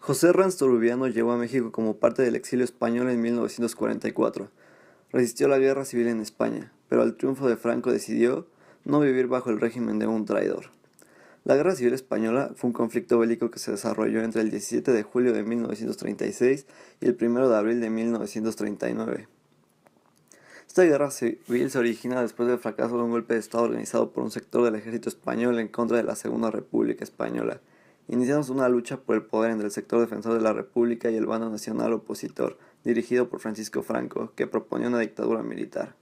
José Ranz Torubiano llegó a México como parte del exilio español en 1944. Resistió la guerra civil en España, pero al triunfo de Franco decidió no vivir bajo el régimen de un traidor. La Guerra Civil Española fue un conflicto bélico que se desarrolló entre el 17 de julio de 1936 y el 1 de abril de 1939. Esta guerra civil se origina después del fracaso de un golpe de Estado organizado por un sector del ejército español en contra de la Segunda República Española, iniciándose una lucha por el poder entre el sector defensor de la República y el bando nacional opositor, dirigido por Francisco Franco, que proponía una dictadura militar.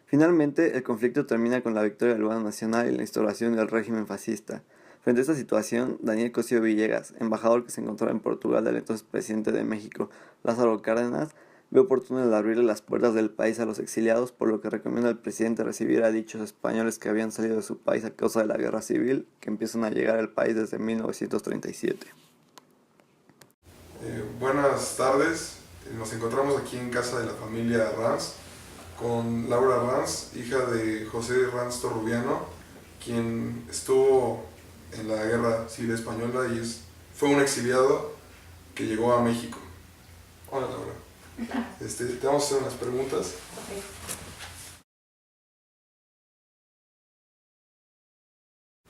Finalmente, el conflicto termina con la victoria del bando nacional y la instauración del régimen fascista. Frente a esta situación, Daniel Cosío Villegas, embajador que se encontraba en Portugal del entonces presidente de México, Lázaro Cárdenas, ve oportuno el abrirle las puertas del país a los exiliados, por lo que recomienda al presidente recibir a dichos españoles que habían salido de su país a causa de la guerra civil, que empiezan a llegar al país desde 1937. Buenas tardes, nos encontramos aquí en casa de la familia Ranz con Laura Ranz, hija de José Ranz Torubiano, quien estuvo en la Guerra Civil Española y fue un exiliado que llegó a México. Hola Laura. Te vamos a hacer unas preguntas.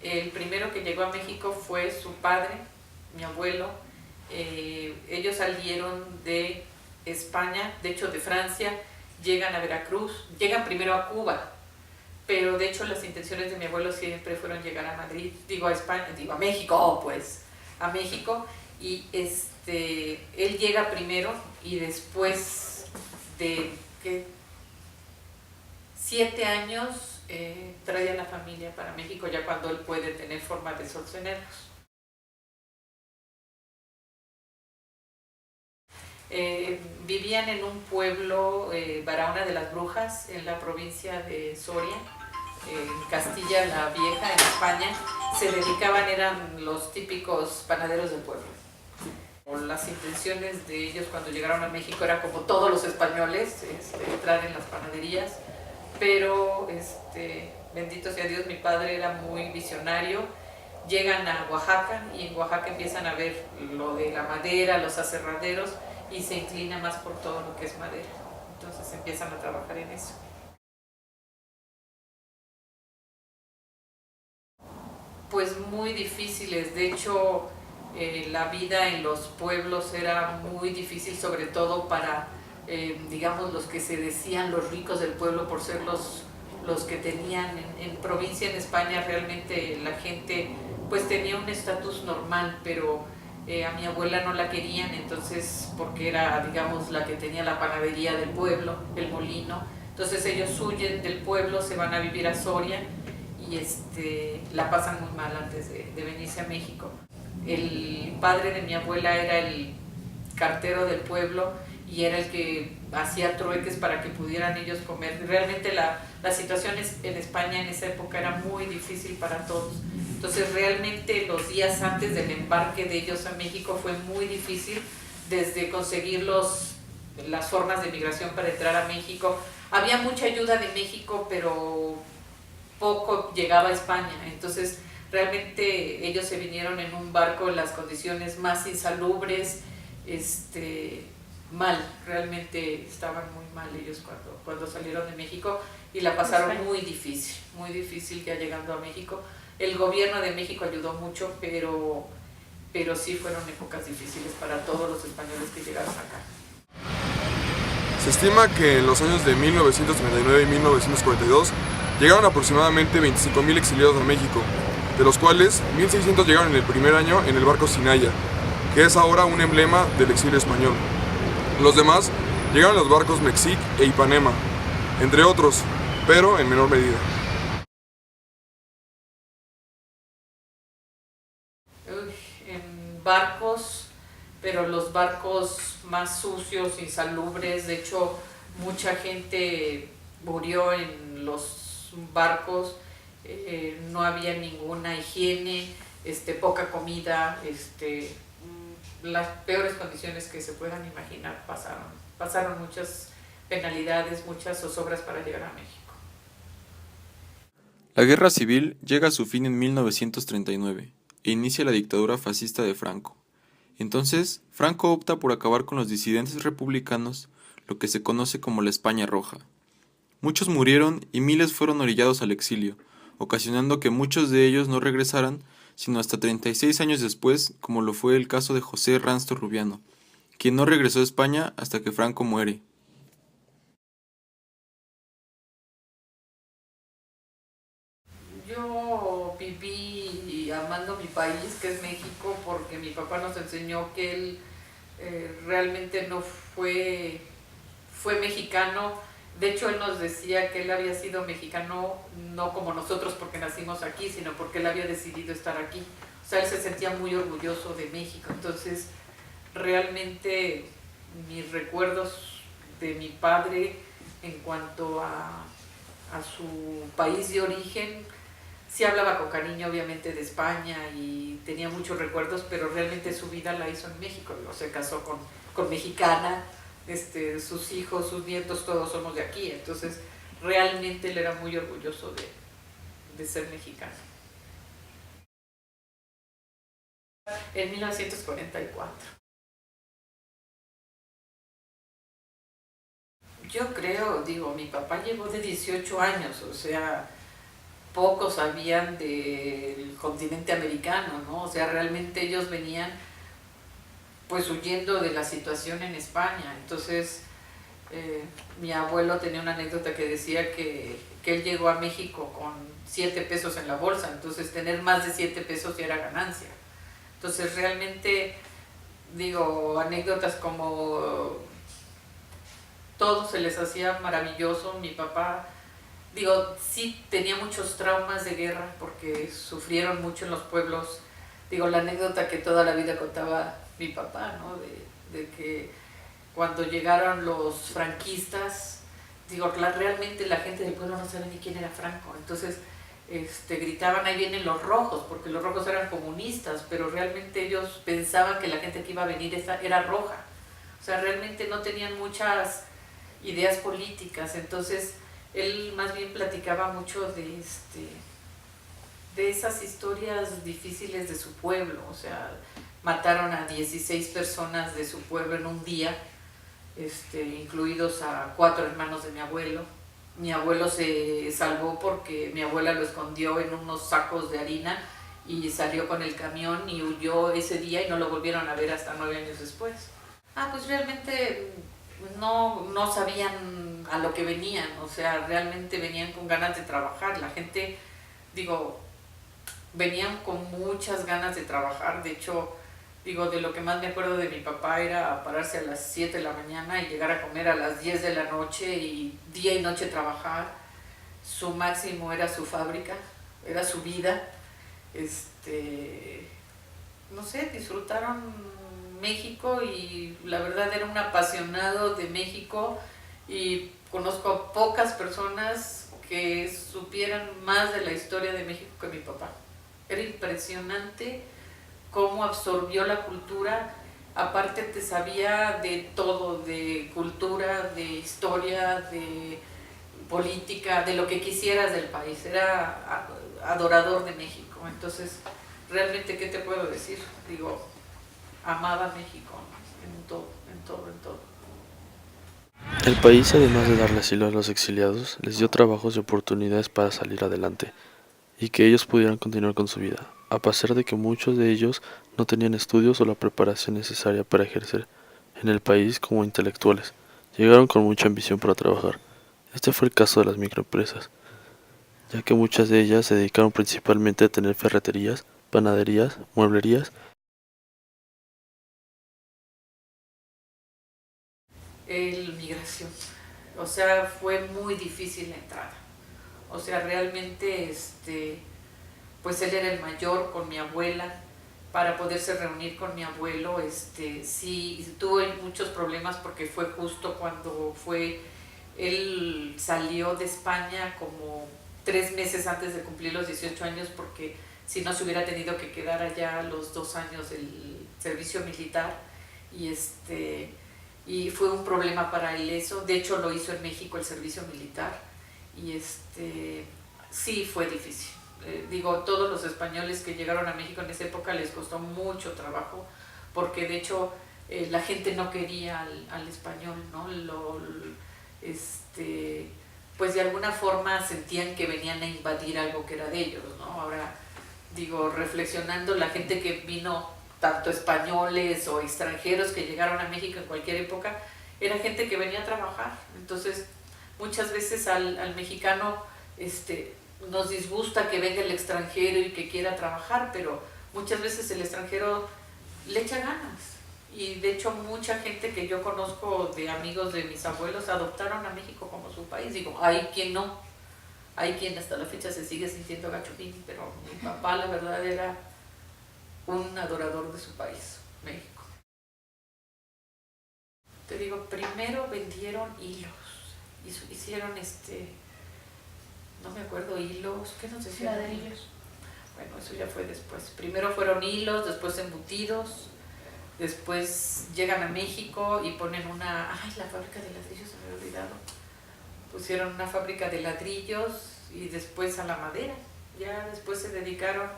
Okay. El primero que llegó a México fue su padre, mi abuelo. Ellos salieron de España, de hecho de Francia, llegan a Veracruz, llegan primero a Cuba, pero de hecho las intenciones de mi abuelo siempre fueron llegar a Madrid, a España, a México, pues, a México, y él llega primero y después de 7 años trae a la familia para México, ya cuando él puede tener forma de sostenerlos. Vivían en un pueblo, Barahona de las Brujas, en la provincia de Soria, en Castilla la Vieja, en España. Se dedicaban, eran los típicos panaderos del pueblo. Las intenciones de ellos cuando llegaron a México era, como todos los españoles, entrar en las panaderías, pero bendito sea Dios, mi padre era muy visionario. Llegan a Oaxaca y en Oaxaca empiezan a ver lo de la madera, los aserraderos, y se inclina más por todo lo que es madera. Entonces empiezan a trabajar en eso. Pues muy difíciles, de hecho la vida en los pueblos era muy difícil, sobre todo para, digamos, los que se decían los ricos del pueblo, por ser los que tenían en provincia, en España, realmente la gente pues tenía un estatus normal, pero a mi abuela no la querían, entonces, porque era, digamos, la que tenía la panadería del pueblo, el molino. Entonces ellos huyen del pueblo, se van a vivir a Soria y la pasan muy mal antes de venirse a México. El padre de mi abuela era el cartero del pueblo y era el que hacía trueques para que pudieran ellos comer. Realmente la situación en España en esa época era muy difícil para todos. Entonces realmente los días antes del embarque de ellos a México fue muy difícil, desde conseguir las formas de migración para entrar a México. Había mucha ayuda de México, pero poco llegaba a España. Entonces realmente ellos se vinieron en un barco en las condiciones más insalubres, mal, realmente estaban muy mal ellos cuando salieron de México y la pasaron muy difícil ya llegando a México. El gobierno de México ayudó mucho, pero sí fueron épocas difíciles para todos los españoles que llegaron acá. Se estima que en los años de 1939 y 1942 llegaron aproximadamente 25,000 exiliados a México, de los cuales 1,600 llegaron en el primer año en el barco Sinaya, que es ahora un emblema del exilio español. Los demás llegaron en los barcos Mexic e Ipanema, entre otros, pero en menor medida. En barcos, pero los barcos más sucios, insalubres. De hecho, mucha gente murió en los barcos, no había ninguna higiene, poca comida, las peores condiciones que se puedan imaginar pasaron muchas penalidades, muchas zozobras para llegar a México. La guerra civil llega a su fin en 1939 e inicia la dictadura fascista de Franco. Entonces, Franco opta por acabar con los disidentes republicanos, lo que se conoce como la España Roja. Muchos murieron y miles fueron orillados al exilio, ocasionando que muchos de ellos no regresaran sino hasta 36 años después, como lo fue el caso de José Ernesto Rubiano, quien no regresó a España hasta que Franco muere. Yo viví amando mi país, que es México, porque mi papá nos enseñó que él realmente no fue mexicano. De hecho, él nos decía que él había sido mexicano no como nosotros porque nacimos aquí, sino porque él había decidido estar aquí. O sea, él se sentía muy orgulloso de México. Entonces, realmente mis recuerdos de mi padre en cuanto a su país de origen, sí hablaba con cariño obviamente de España y tenía muchos recuerdos, pero realmente su vida la hizo en México. O se casó con mexicana, sus hijos, sus nietos, todos somos de aquí. Entonces realmente él era muy orgulloso de ser mexicano. En 1944. Yo creo, mi papá llegó de 18 años, o sea, pocos sabían del continente americano, ¿no? O sea, realmente ellos venían pues huyendo de la situación en España. Entonces, mi abuelo tenía una anécdota que decía que él llegó a México con 7 pesos en la bolsa, entonces tener más de 7 pesos ya era ganancia. Entonces, realmente, anécdotas como todo se les hacía maravilloso. Mi papá, sí tenía muchos traumas de guerra porque sufrieron mucho en los pueblos. La anécdota que toda la vida contaba mi papá, ¿no? De que cuando llegaron los franquistas, realmente la gente del pueblo no sabía ni quién era Franco. Entonces, gritaban, ahí vienen los rojos, porque los rojos eran comunistas, pero realmente ellos pensaban que la gente que iba a venir era roja. O sea, realmente no tenían muchas ideas políticas. Entonces, él más bien platicaba mucho de esas historias difíciles de su pueblo. O sea, mataron a 16 personas de su pueblo en un día, incluidos a 4 hermanos de mi abuelo. Mi abuelo se salvó porque mi abuela lo escondió en unos sacos de harina y salió con el camión y huyó ese día y no lo volvieron a ver hasta 9 años después. Pues realmente no sabían a lo que venían, o sea, realmente venían con ganas de trabajar. La gente, venían con muchas ganas de trabajar. De hecho, de lo que más me acuerdo de mi papá era pararse a las 7 de la mañana y llegar a comer a las 10 de la noche y día y noche trabajar. Su máximo era su fábrica, era su vida. No sé, disfrutaron México y la verdad era un apasionado de México, y conozco a pocas personas que supieran más de la historia de México que mi papá. Era impresionante cómo absorbió la cultura. Aparte te sabía de todo, de cultura, de historia, de política, de lo que quisieras del país. Era adorador de México. Entonces, realmente, ¿qué te puedo decir? Amaba México, ¿no? En todo. El país, además de darle asilo a los exiliados, les dio trabajos y oportunidades para salir adelante, y que ellos pudieran continuar con su vida, a pesar de que muchos de ellos no tenían estudios o la preparación necesaria para ejercer en el país como intelectuales. Llegaron con mucha ambición para trabajar. Este fue el caso de las microempresas, ya que muchas de ellas se dedicaron principalmente a tener ferreterías, panaderías, mueblerías. Migración, o sea, fue muy difícil la entrada. O sea, realmente, pues él era el mayor con mi abuela. Para poderse reunir con mi abuelo, sí tuvo muchos problemas porque fue justo cuando él salió de España como 3 meses antes de cumplir los 18 años, porque si no se hubiera tenido que quedar allá los 2 años del servicio militar, y fue un problema para él eso. De hecho, lo hizo en México el servicio militar, y sí fue difícil. Todos los españoles que llegaron a México en esa época les costó mucho trabajo porque de hecho la gente no quería al español, ¿no? Pues de alguna forma sentían que venían a invadir algo que era de ellos, ¿no? Ahora, digo, reflexionando, la gente que vino, tanto españoles o extranjeros que llegaron a México en cualquier época, era gente que venía a trabajar. Entonces, muchas veces al mexicano nos disgusta que venga el extranjero y que quiera trabajar, pero muchas veces el extranjero le echa ganas. Y de hecho mucha gente que yo conozco de amigos de mis abuelos adoptaron a México como su país. Digo, hay quien no, hay quien hasta la fecha se sigue sintiendo gachupín, pero mi papá la verdad era un adorador de su país, México. Te digo, primero vendieron hilos, hicieron no me acuerdo, hilos, ¿qué nos decían? Ladrillos. Bueno, eso ya fue después. Primero fueron hilos, después embutidos, después llegan a México y ponen la fábrica de ladrillos, se me había olvidado. Pusieron una fábrica de ladrillos y después a la madera. Ya después se dedicaron,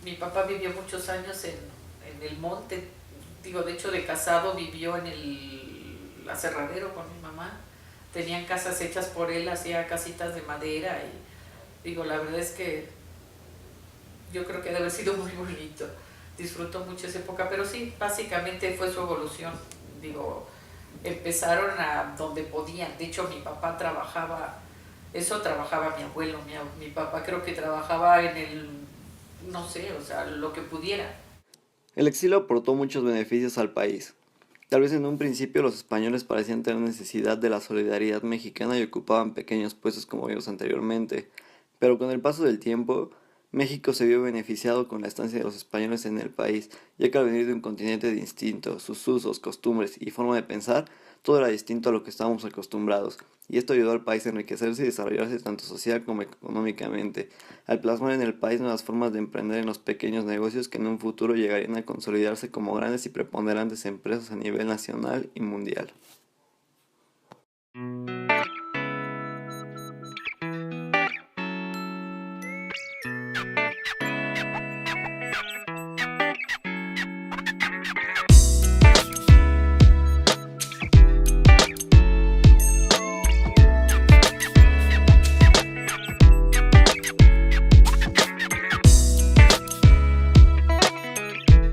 mi papá vivió muchos años en el monte, digo, de hecho de casado vivió en el aserradero con mi mamá. Tenían casas hechas por él, hacía casitas de madera y digo, la verdad es que yo creo que debe haber sido muy bonito. Disfrutó mucho esa época, pero sí, básicamente fue su evolución. Digo, empezaron a donde podían. De hecho, mi papá trabajaba mi abuelo, mi papá creo que trabajaba no sé, o sea, lo que pudiera. El exilio aportó muchos beneficios al país. Tal vez en un principio los españoles parecían tener necesidad de la solidaridad mexicana y ocupaban pequeños puestos como vimos anteriormente, pero con el paso del tiempo, México se vio beneficiado con la estancia de los españoles en el país, ya que al venir de un continente distinto, sus usos, costumbres y forma de pensar, todo era distinto a lo que estábamos acostumbrados, y esto ayudó al país a enriquecerse y desarrollarse tanto social como económicamente, al plasmar en el país nuevas formas de emprender en los pequeños negocios que en un futuro llegarían a consolidarse como grandes y preponderantes empresas a nivel nacional y mundial.